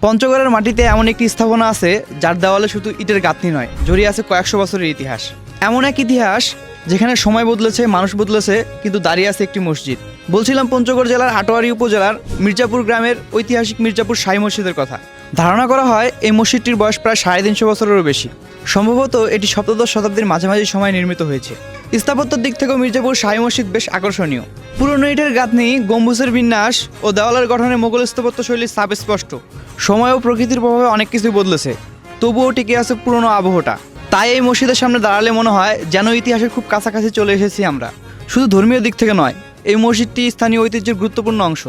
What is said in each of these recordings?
পঞ্চগড়ের মাটিতে এমন একটি স্থাপনা আছে যার দেওয়ালে শুধু ইটের গাঁথনি নয়, জড়িয়ে আছে কয়েকশো বছরের ইতিহাস। এমন এক ইতিহাস যেখানে সময় বদলেছে, মানুষ বদলেছে, কিন্তু দাঁড়িয়ে আছে একটি মসজিদ। বলছিলাম পঞ্চগড় জেলার আটোয়ারী উপজেলার মির্জাপুর গ্রামের ঐতিহাসিক মির্জাপুর শাহী মসজিদের কথা। ধারণা করা হয় এই মসজিদটির বয়স প্রায় 350 বছরেরও বেশি। সম্ভবত এটি সপ্তদশ শতাব্দীর মাঝামাঝি সময় নির্মিত হয়েছে। স্থাপত্যের দিক থেকেও মির্জাপুর শাহী মসজিদ বেশ আকর্ষণীয়। পুরনো ইটের গাঁথনি, গম্বুজের বিন্যাস ও দেওয়ালের গঠনে মোগল স্থাপত্য শৈলীর ছাপ স্পষ্ট। সময় ও প্রকৃতির প্রভাবে অনেক কিছুই বদলেছে, তবুও টিকে আছে পুরনো আবহটা। তাই এই মসজিদের সামনে দাঁড়ালে মনে হয় যেন ইতিহাসের খুব কাছাকাছি চলে এসেছি আমরা। শুধু ধর্মীয় দিক থেকে নয়, এই মসজিদটি স্থানীয় ঐতিহ্যের গুরুত্বপূর্ণ অংশ।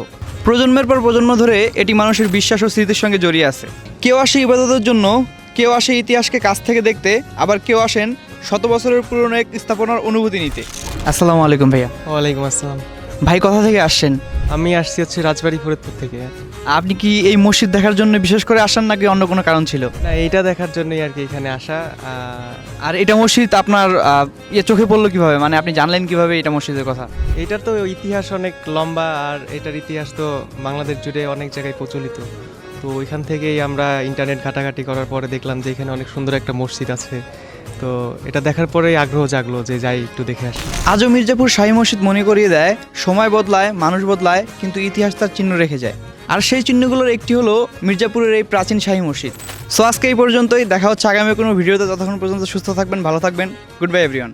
প্রজন্মের পর প্রজন্ম ধরে এটি মানুষের বিশ্বাস ও স্মৃতির সঙ্গে জড়িয়ে আছে। কেউ আসে ইবাদতের জন্য, কেউ আসে ইতিহাসকে কাছ থেকে দেখতে, আবার কেউ আসেন শত বছরের পুরনো এক স্থাপনার অনুভূতি নিতে। আসসালামু আলাইকুম ভাইয়া। ওয়ালাইকুম আসসালাম। ভাই কোথা থেকে আসছেন? আমি আসছি হচ্ছে রাজবাড়ি ফরিদপুর থেকে। আপনি কি এই মসজিদ দেখার জন্য বিশেষ করে আসেন নাকি অন্য কোনো কারণ ছিল? না, এইটা দেখার জন্যই আর কি এখানে আসা। আর এটা মসজিদ আপনার চোখে পড়লো কিভাবে, মানে আপনি জানলেন কিভাবে এটা মসজিদের কথা? এইটার তো ইতিহাস অনেক লম্বা, আর এটার ইতিহাস তো বাংলাদেশ জুড়ে অনেক জায়গায় প্রচলিত। তো ওইখান থেকেই আমরা ইন্টারনেট ঘাটাঘাটি করার পরে দেখলাম যে এখানে অনেক সুন্দর একটা মসজিদ আছে। তো এটা দেখার পরেই আগ্রহ জাগলো যে যাই একটু দেখে আসি। আজও মির্জাপুর শাহী মসজিদ মনে করিয়ে দেয়, সময় বদলায়, মানুষ বদলায়, কিন্তু ইতিহাস তার চিহ্ন রেখে যায়। আর সেই চিহ্নগুলোর একটি হলো মির্জাপুরের এই প্রাচীন শাহী মসজিদ। সো আজকে এই পর্যন্তই, দেখা হচ্ছে আগামী কোনো ভিডিওতে। ততক্ষণ পর্যন্ত সুস্থ থাকবেন, ভালো থাকবেন। Good bye everyone.